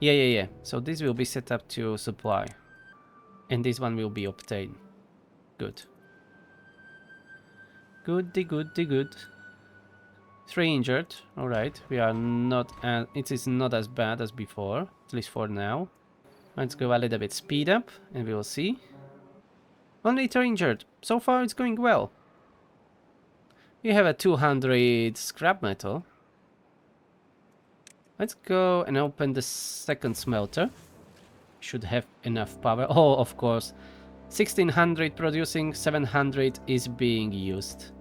Yeah. So this will be set up to supply. And this one will be obtained. Good. Good. 3 injured. Alright. We are not it is not as bad as before. At least for now. Let's go a little bit speed up and we will see. Only 3 injured. So far it's going well. We have a 200 scrap metal. Let's go and open the second smelter. Should have enough power. Oh, of course. 1600 producing, 700 is being used.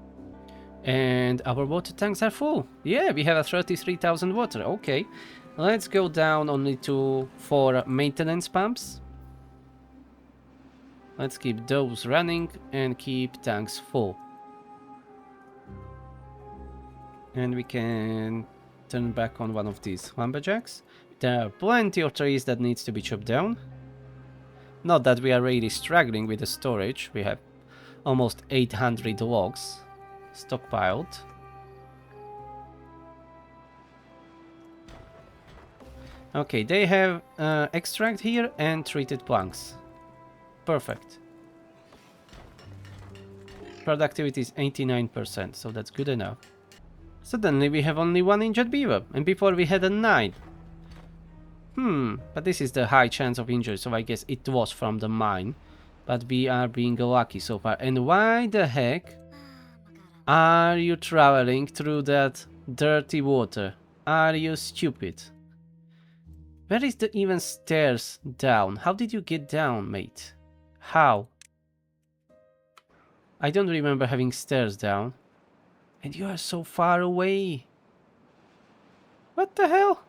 And our water tanks are full. Yeah, we have a 33,000 water. Okay. Let's go down only to 4 maintenance pumps. Let's keep those running and keep tanks full. And we can turn back on one of these lumberjacks. There are plenty of trees that needs to be chopped down. Not that we are really struggling with the storage. We have almost 800 logs stockpiled. Okay, they have extract here and treated planks. Perfect. Productivity is 89%, so that's good enough. Suddenly we have only 1 injured beaver, and before we had a 9. But this is the high chance of injury, so I guess it was from the mine. But we are being lucky so far. And why the heck are you traveling through that dirty water? Are you stupid? Where is the even stairs down? How did you get down, mate? How? I don't remember having stairs down. And you are so far away. What the hell?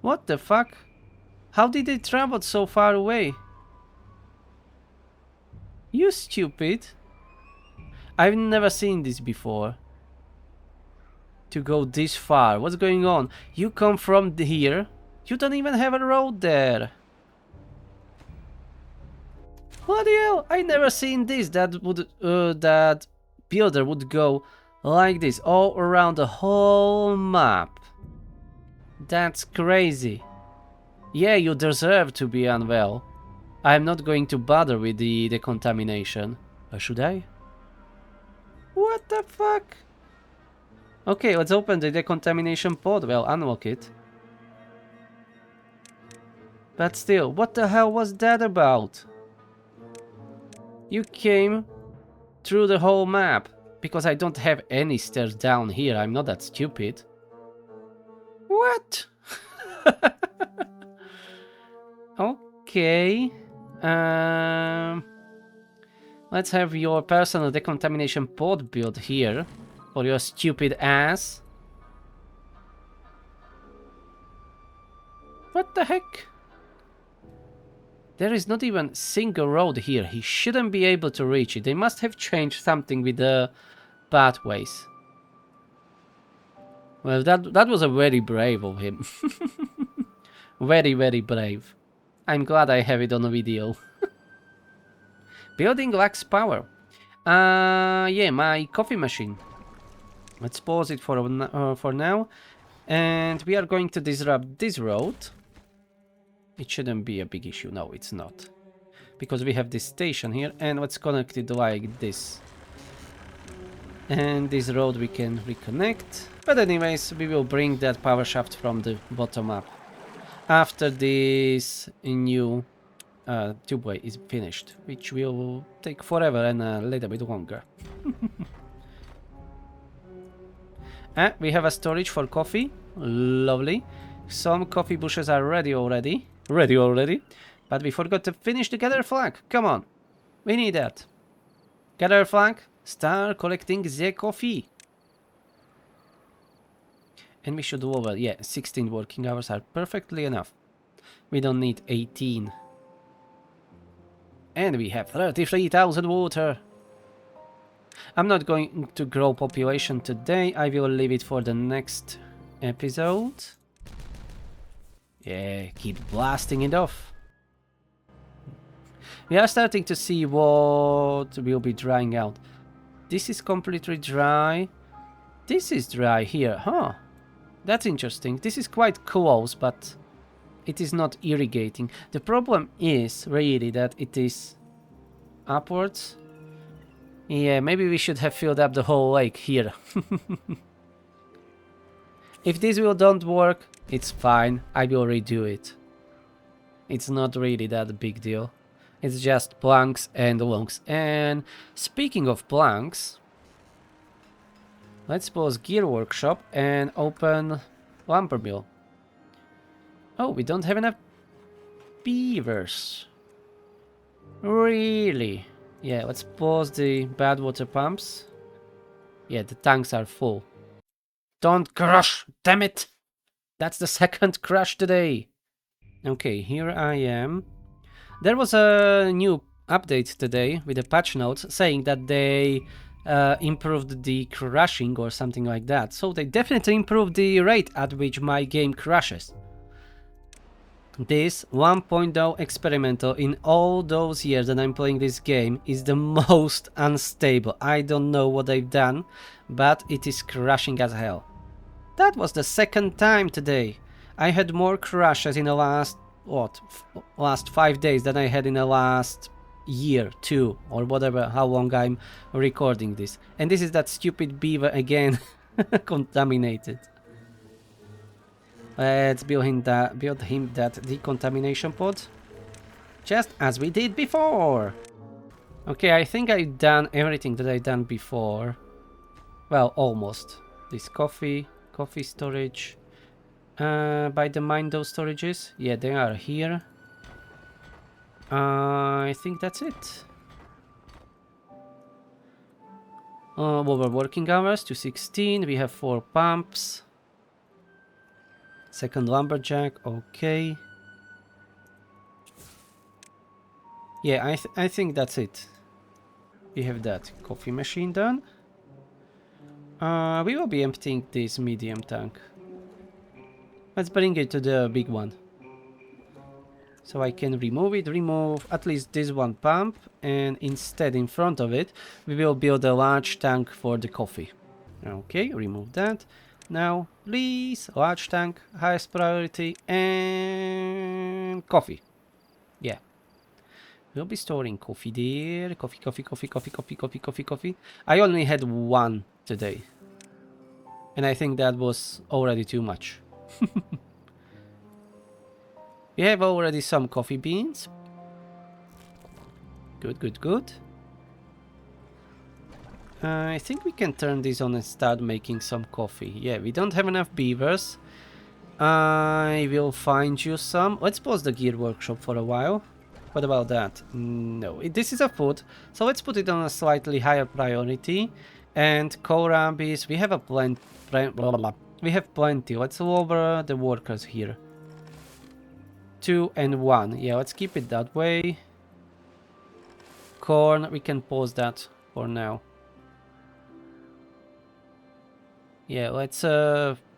What the fuck? How did they travel so far away? You stupid. I've never seen this before. To go this far. What's going on? You come from here. You don't even have a road there. Bloody hell! I never seen this. That builder would go like this all around the whole map. That's crazy. Yeah, you deserve to be unwell. I'm not going to bother with the decontamination. Should I? What the fuck? Okay, let's open the decontamination pod. Well, unlock it. But still, what the hell was that about? You came through the whole map. Because I don't have any stairs down here. I'm not that stupid. What? Okay. Let's have your personal decontamination pod built here. For your stupid ass. What the heck? There is not even a single road here. He shouldn't be able to reach it. They must have changed something with the pathways. Well, that was a very brave of him. Very, very brave. I'm glad I have it on a video. Building lacks power. Yeah, my coffee machine. Let's pause it for now. And we are going to disrupt this road. It shouldn't be a big issue. No, it's not. Because we have this station here. And let's connect it like this. And this road we can reconnect. But anyways, we will bring that power shaft from the bottom up. After this new tubeway is finished. Which will take forever and a little bit longer. We have a storage for coffee. Lovely. Some coffee bushes are ready already. But we forgot to finish the gather flag. Come on. We need that. Gather flag. Start collecting the coffee. And we should do over. Yeah, 16 working hours are perfectly enough. We don't need 18. And we have 33,000 water. I'm not going to grow population today. I will leave it for the next episode. Yeah, keep blasting it off. We are starting to see what will be drying out. This is completely dry. This is dry here, huh? That's interesting. This is quite close, but it is not irrigating. The problem is really that it is upwards. Yeah, maybe we should have filled up the whole lake here. If this will don't work, it's fine. I will redo it. It's not really that big deal. It's just planks and logs. And speaking of planks, let's pause gear workshop and open lumber mill. Oh, we don't have enough beavers. Really? Yeah, let's pause the bad water pumps. Yeah, the tanks are full. Don't crush, damn it! That's the second crash today. Okay, here I am. There was a new update today with a patch notes saying that they improved the crashing or something like that. So they definitely improved the rate at which my game crashes. This 1.0 experimental in all those years that I'm playing this game is the most unstable. I don't know what they've done, but it is crashing as hell. That was the second time today. I had more crashes in the last, last 5 days than I had in the last year, 2, or whatever, how long I'm recording this. And this is that stupid beaver again, contaminated. Let's build him that decontamination pod. Just as we did before. Okay, I think I've done everything that I've done before. Well, almost. This coffee storage. By the mine those storages. Yeah, they are here. I think that's it. Over working hours to 16. We have 4 pumps. Second lumberjack, okay. Yeah, I think that's it. We have that coffee machine done. We will be emptying this medium tank. Let's bring it to the big one. So I can remove at least this one pump, and instead in front of it we will build a large tank for the coffee. Okay, remove that. Now, please, large tank, highest priority, and coffee. Yeah. We'll be storing coffee there. Coffee, coffee, coffee, coffee, coffee, coffee, coffee, coffee. I only had one today. And I think that was already too much. We have already some coffee beans. Good, good, good. I think we can turn this on and start making some coffee. Yeah, we don't have enough beavers. I will find you some. Let's pause the gear workshop for a while. What about that? No, this is a food, so let's put it on a slightly higher priority. And kohlrabies, we have a we have plenty. Let's lower the workers here. 2 and 1. Yeah, let's keep it that way. Corn, we can pause that for now. Yeah, let's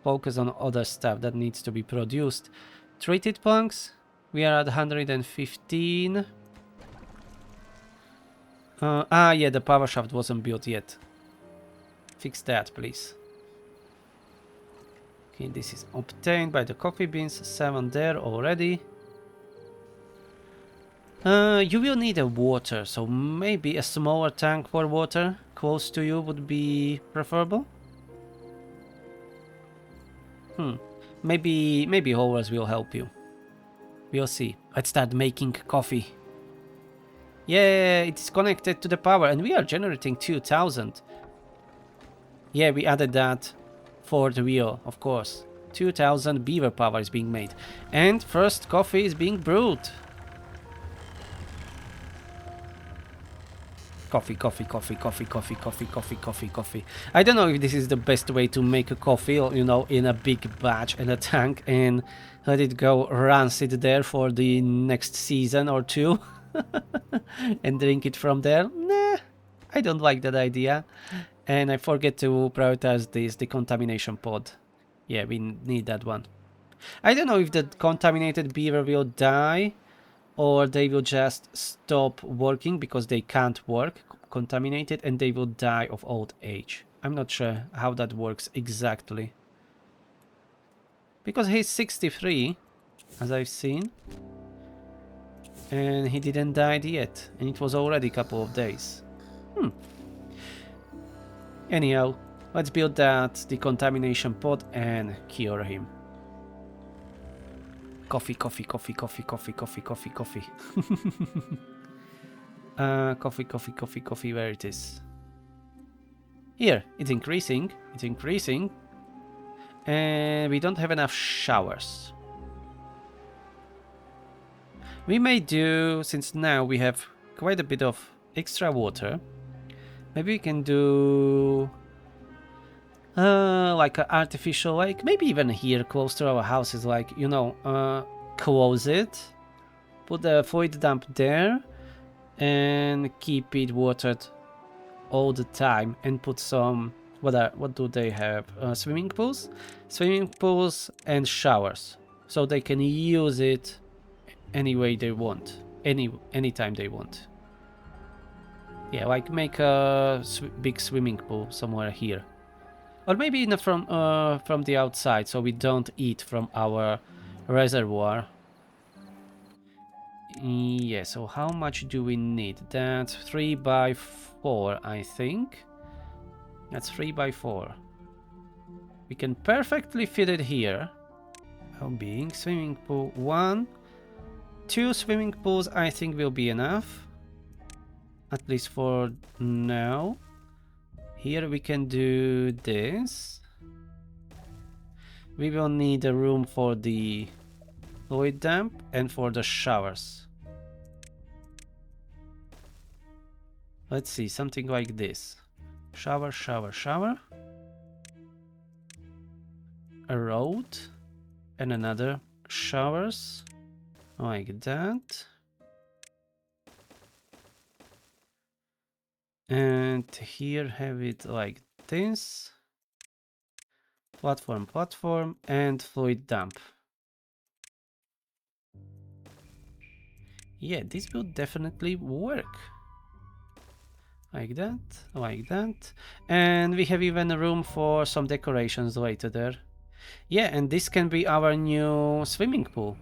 focus on other stuff that needs to be produced. Treated planks, we are at 115. Yeah, the power shaft wasn't built yet. Fix that, please. Okay, this is obtained by the coffee beans. 7 there already. You will need a water, so maybe a smaller tank for water close to you would be preferable. Maybe haulers will help you. We'll see. Let's start making coffee. Yeah, it's connected to the power and we are generating 2000. Yeah, we added that for the wheel, of course. 2000 beaver power is being made. And first coffee is being brewed. Coffee, coffee, coffee, coffee, coffee, coffee, coffee, coffee, coffee. I don't know if this is the best way to make a coffee, you know, in a big batch in a tank and let it go rancid there for the next season or two and drink it from there. Nah, I don't like that idea. And I forget to prioritize this decontamination pod. Yeah, we need that one. I don't know if the contaminated beaver will die or they will just stop working because they can't work contaminated and they will die of old age. I'm not sure how that works exactly. Because he's 63, as I've seen. And he didn't die yet. And it was already a couple of days. Anyhow, let's build that decontamination pod and cure him. Coffee, coffee, coffee, coffee, coffee, coffee, coffee, coffee. Coffee, coffee, coffee, coffee, where it is. Here, it's increasing, it's increasing. And we don't have enough showers. We may do, since now we have quite a bit of extra water, maybe we can do like an artificial lake, maybe even here close to our houses, like, you know, close it, put the fluid dump there and keep it watered all the time and put some, what do they have, swimming pools and showers, so they can use it any way they want, anytime they want. Yeah, like make a big swimming pool somewhere here. Or maybe from the outside, so we don't eat from our reservoir. Yeah, so how much do we need? That's 3 by 4, I think. That's 3 by 4. We can perfectly fit it here. Oh, being swimming pool 1. 2 swimming pools I think will be enough. At least for now. Here we can do this. We will need a room for the fluid dump and for the showers. Let's see, something like this. Shower, shower, shower. A road and another showers. Like that. And here have it like this. Platform, platform, and fluid dump. Yeah, this will definitely work. Like that, like that. And we have even room for some decorations later there. Yeah, and this can be our new swimming pool.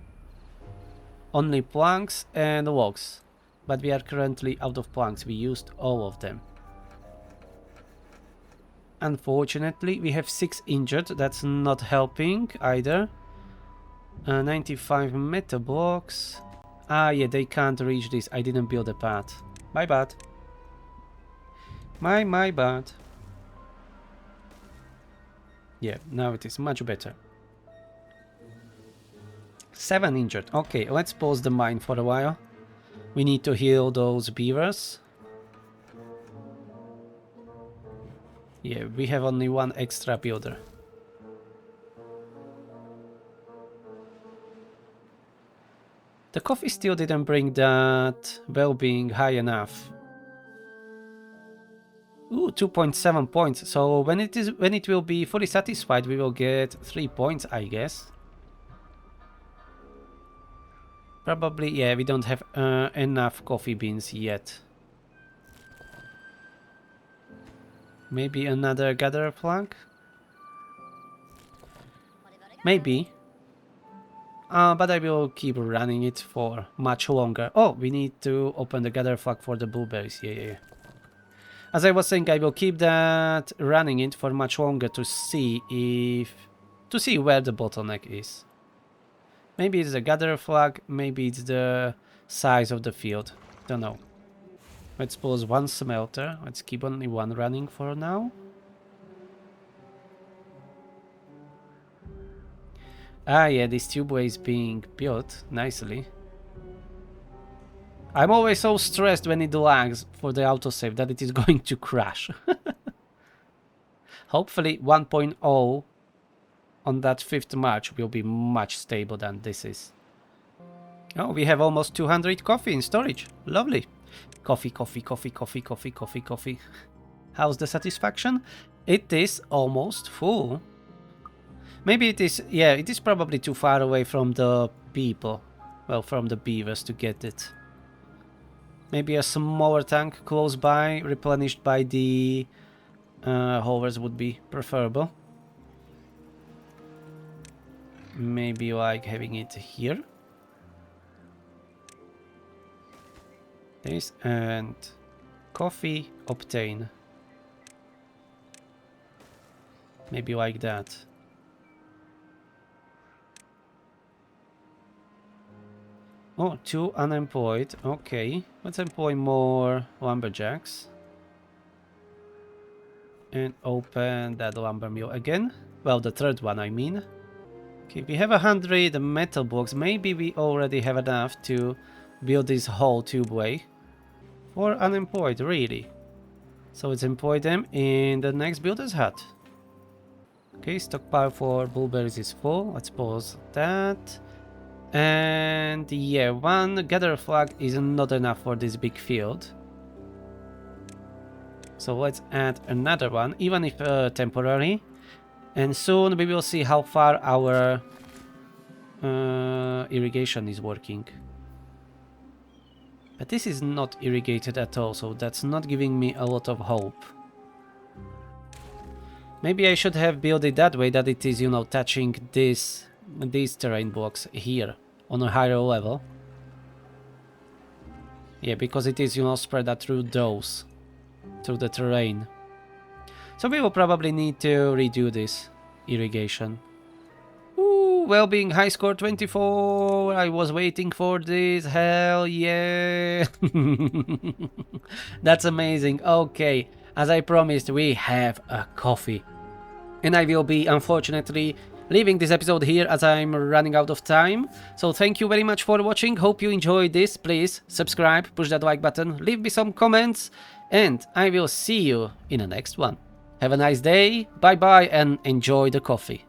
Only planks and logs. But we are currently out of planks. We used all of them. Unfortunately, we have 6 injured. That's not helping either. 95 metal blocks. Ah, yeah, they can't reach this. I didn't build a path. My bad. My bad. Yeah, now it is much better. 7 injured. Okay, let's pause the mine for a while. We need to heal those beavers. Yeah, we have only 1 extra builder. The coffee still didn't bring that well-being high enough. Ooh, 2.7 points. So when it will be fully satisfied, we will get 3 points, I guess. Probably, yeah, we don't have enough coffee beans yet. Maybe another gatherer flag? Maybe. But I will keep running it for much longer. Oh, we need to open the gather flag for the blueberries. Yeah. As I was saying, I will keep that running it for much longer to see where the bottleneck is. Maybe it's the gather flag, maybe it's the size of the field. Don't know. Let's pause 1 smelter. Let's keep only 1 running for now. Ah, yeah, this tubeway is being built nicely. I'm always so stressed when it lags for the autosave that it is going to crash. Hopefully 1.0 on that 5th March will be much stable than this is. Oh, we have almost 200 coffee in storage. Lovely. Coffee. How's the satisfaction? It is almost full. Maybe it is, yeah, it is probably too far away from the people. Well, from the beavers to get it. Maybe a smaller tank close by, replenished by the haulers would be preferable. Maybe like having it here. This and coffee, obtain. Maybe like that. Oh, 2 unemployed. Okay, let's employ more lumberjacks. And open that lumber mill again. Well, the 3rd one, I mean. Okay, we have 100 metal blocks. Maybe we already have enough to build this whole tubeway. For unemployed, really. So let's employ them in the next builder's hut. Okay, stockpile for blueberries is full. Let's pause that. And yeah, 1 gather flag is not enough for this big field. So let's add another one, even if temporary. And soon we will see how far our irrigation is working. But this is not irrigated at all, so that's not giving me a lot of hope. Maybe I should have built it that way, that it is, you know, touching these terrain blocks here on a higher level. Yeah, because it is, you know, spread out through those, through the terrain. So we will probably need to redo this irrigation. Ooh, well-being high score 24. I was waiting for this. Hell yeah. That's amazing. Okay, as I promised, we have a coffee. And I will be, unfortunately, leaving this episode here as I'm running out of time. So thank you very much for watching. Hope you enjoyed this. Please subscribe, push that like button, leave me some comments, and I will see you in the next one. Have a nice day, bye bye, and enjoy the coffee.